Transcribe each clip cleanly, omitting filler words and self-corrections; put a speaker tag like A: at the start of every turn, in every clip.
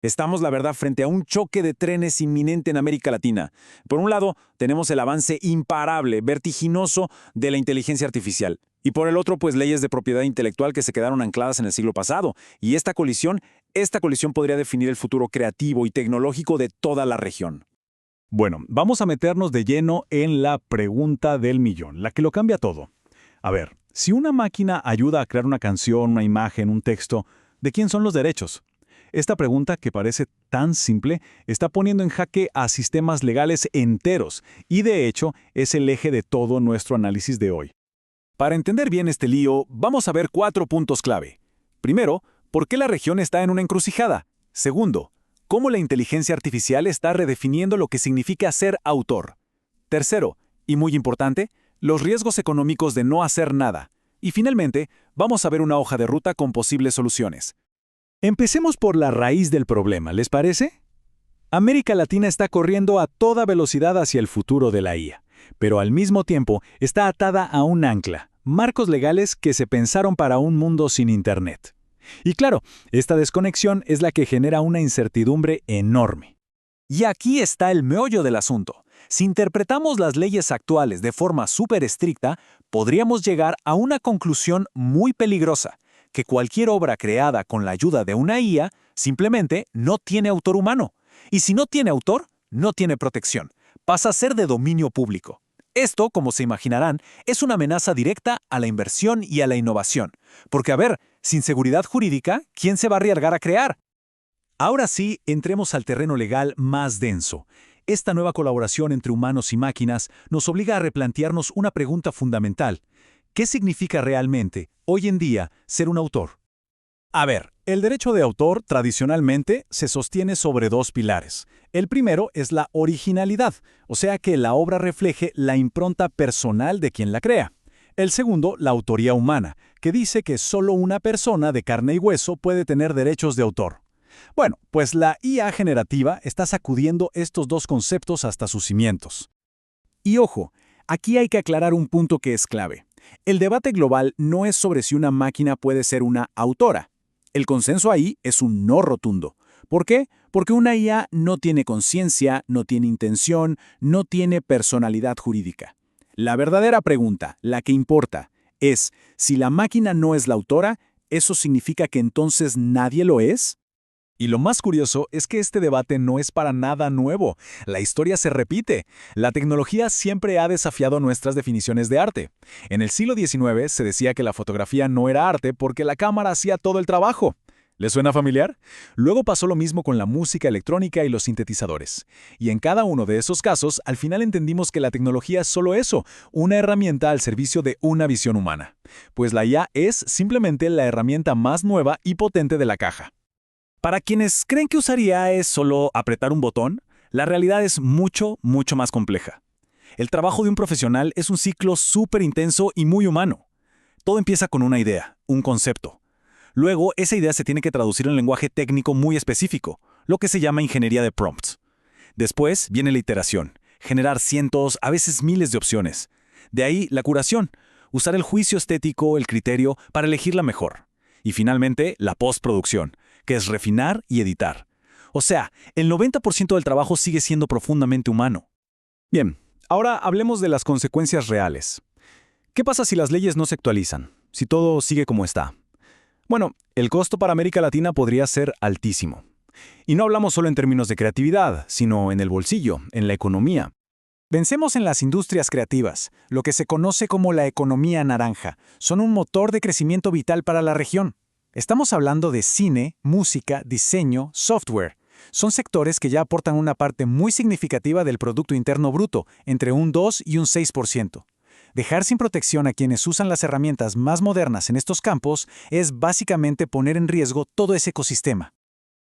A: Estamos, la verdad, frente a un choque de trenes inminente en América Latina. Por un lado, tenemos el avance imparable, vertiginoso de la inteligencia artificial. Y por el otro, pues leyes de propiedad intelectual que se quedaron ancladas en el siglo pasado. Y esta colisión podría definir el futuro creativo y tecnológico de toda la región.
B: Bueno, vamos a meternos de lleno en la pregunta del millón, la que lo cambia todo. A ver, si una máquina ayuda a crear una canción, una imagen, un texto, ¿de quién son los derechos? Esta pregunta, que parece tan simple, está poniendo en jaque a sistemas legales enteros y, de hecho, es el eje de todo nuestro análisis de hoy.
A: Para entender bien este lío, vamos a ver 4 puntos clave. Primero, ¿por qué la región está en una encrucijada? Segundo, ¿cómo la inteligencia artificial está redefiniendo lo que significa ser autor? Tercero, y muy importante, los riesgos económicos de no hacer nada. Y finalmente, vamos a ver una hoja de ruta con posibles soluciones.
B: Empecemos por la raíz del problema, ¿les parece? América Latina está corriendo a toda velocidad hacia el futuro de la IA, pero al mismo tiempo está atada a un ancla, marcos legales que se pensaron para un mundo sin Internet. Y claro, esta desconexión es la que genera una incertidumbre enorme.
A: Y aquí está el meollo del asunto. Si interpretamos las leyes actuales de forma súper estricta, podríamos llegar a una conclusión muy peligrosa, que cualquier obra creada con la ayuda de una IA simplemente no tiene autor humano. Y si no tiene autor, no tiene protección. Pasa a ser de dominio público. Esto, como se imaginarán, es una amenaza directa a la inversión y a la innovación. Porque, a ver, sin seguridad jurídica, ¿quién se va a arriesgar a crear?
B: Ahora sí, entremos al terreno legal más denso. Esta nueva colaboración entre humanos y máquinas nos obliga a replantearnos una pregunta fundamental. ¿Qué significa realmente, hoy en día, ser un autor? A ver, el derecho de autor tradicionalmente se sostiene sobre dos pilares. El primero es la originalidad, o sea que la obra refleje la impronta personal de quien la crea. El segundo, la autoría humana, que dice que solo una persona de carne y hueso puede tener derechos de autor. Bueno, pues la IA generativa está sacudiendo estos dos conceptos hasta sus cimientos.
A: Y ojo, aquí hay que aclarar un punto que es clave. El debate global no es sobre si una máquina puede ser una autora. El consenso ahí es un no rotundo. ¿Por qué? Porque una IA no tiene conciencia, no tiene intención, no tiene personalidad jurídica. La verdadera pregunta, la que importa, es, si la máquina no es la autora, ¿eso significa que entonces nadie lo es?
B: Y lo más curioso es que este debate no es para nada nuevo. La historia se repite. La tecnología siempre ha desafiado nuestras definiciones de arte. En el siglo XIX se decía que la fotografía no era arte porque la cámara hacía todo el trabajo. ¿Les suena familiar? Luego pasó lo mismo con la música electrónica y los sintetizadores. Y en cada uno de esos casos, al final entendimos que la tecnología es solo eso, una herramienta al servicio de una visión humana. Pues la IA es simplemente la herramienta más nueva y potente de la caja.
A: Para quienes creen que usar IA es solo apretar un botón, la realidad es mucho, mucho más compleja. El trabajo de un profesional es un ciclo súper intenso y muy humano. Todo empieza con una idea, un concepto. Luego, esa idea se tiene que traducir en lenguaje técnico muy específico, lo que se llama ingeniería de prompts. Después viene la iteración, generar cientos, a veces miles de opciones. De ahí la curación, usar el juicio estético, el criterio, para elegir la mejor. Y finalmente, la postproducción, que es refinar y editar. O sea, el 90% del trabajo sigue siendo profundamente humano.
B: Bien, ahora hablemos de las consecuencias reales. ¿Qué pasa si las leyes no se actualizan? Si todo sigue como está. Bueno, el costo para América Latina podría ser altísimo. Y no hablamos solo en términos de creatividad, sino en el bolsillo, en la economía.
A: Pensemos en las industrias creativas, lo que se conoce como la economía naranja. Son un motor de crecimiento vital para la región. Estamos hablando de cine, música, diseño, software. Son sectores que ya aportan una parte muy significativa del Producto Interno Bruto, entre un 2 y un 6%. Dejar sin protección a quienes usan las herramientas más modernas en estos campos es básicamente poner en riesgo todo ese ecosistema.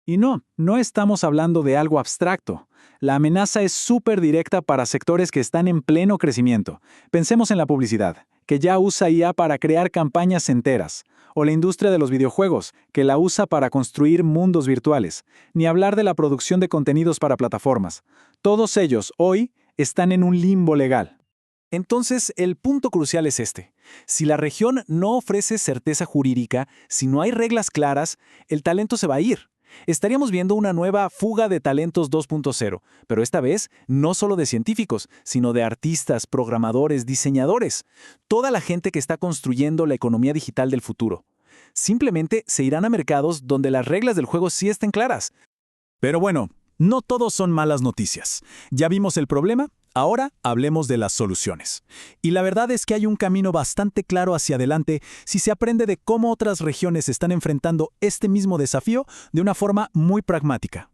A: Y no estamos hablando de algo abstracto. La amenaza es súper directa para sectores que están en pleno crecimiento. Pensemos en la publicidad, que ya usa IA para crear campañas enteras, o la industria de los videojuegos, que la usa para construir mundos virtuales, ni hablar de la producción de contenidos para plataformas. Todos ellos, hoy, están en un limbo legal. Entonces, el punto crucial es este. Si la región no ofrece certeza jurídica, si no hay reglas claras, el talento se va a ir. Estaríamos viendo una nueva fuga de talentos 2.0, pero esta vez no solo de científicos, sino de artistas, programadores, diseñadores, toda la gente que está construyendo la economía digital del futuro. Simplemente se irán a mercados donde las reglas del juego sí estén claras.
B: Pero bueno, no todos son malas noticias. Ya vimos el problema, ahora hablemos de las soluciones. Y la verdad es que hay un camino bastante claro hacia adelante si se aprende de cómo otras regiones están enfrentando este mismo desafío de una forma muy pragmática.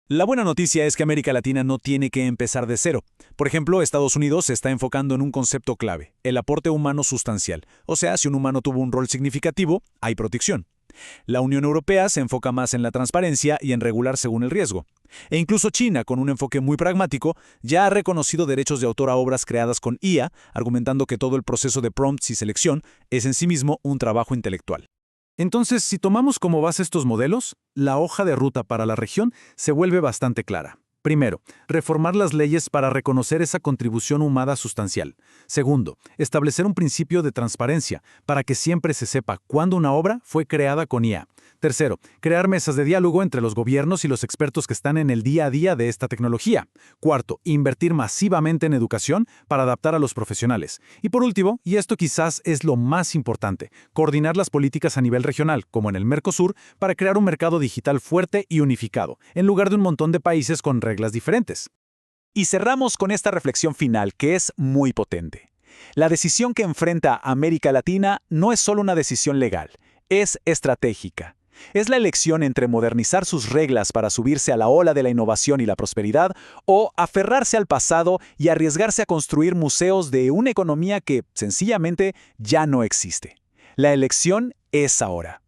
B: La buena noticia es que América Latina no tiene que empezar de cero. Por ejemplo, Estados Unidos se está enfocando en un concepto clave, el aporte humano sustancial. O sea, si un humano tuvo un rol significativo, hay protección. La Unión Europea se enfoca más en la transparencia y en regular según el riesgo. E incluso China, con un enfoque muy pragmático, ya ha reconocido derechos de autor a obras creadas con IA, argumentando que todo el proceso de prompts y selección es en sí mismo un trabajo intelectual.
A: Entonces, si tomamos como base estos modelos, la hoja de ruta para la región se vuelve bastante clara. Primero, reformar las leyes para reconocer esa contribución humana sustancial. Segundo, establecer un principio de transparencia para que siempre se sepa cuándo una obra fue creada con IA. Tercero, crear mesas de diálogo entre los gobiernos y los expertos que están en el día a día de esta tecnología. Cuarto, invertir masivamente en educación para adaptar a los profesionales. Y por último, y esto quizás es lo más importante, coordinar las políticas a nivel regional, como en el Mercosur, para crear un mercado digital fuerte y unificado, en lugar de un montón de países con reglas diferentes.
B: Y cerramos con esta reflexión final que es muy potente. La decisión que enfrenta América Latina no es solo una decisión legal, es estratégica. Es la elección entre modernizar sus reglas para subirse a la ola de la innovación y la prosperidad o aferrarse al pasado y arriesgarse a construir museos de una economía que, sencillamente, ya no existe. La elección es ahora.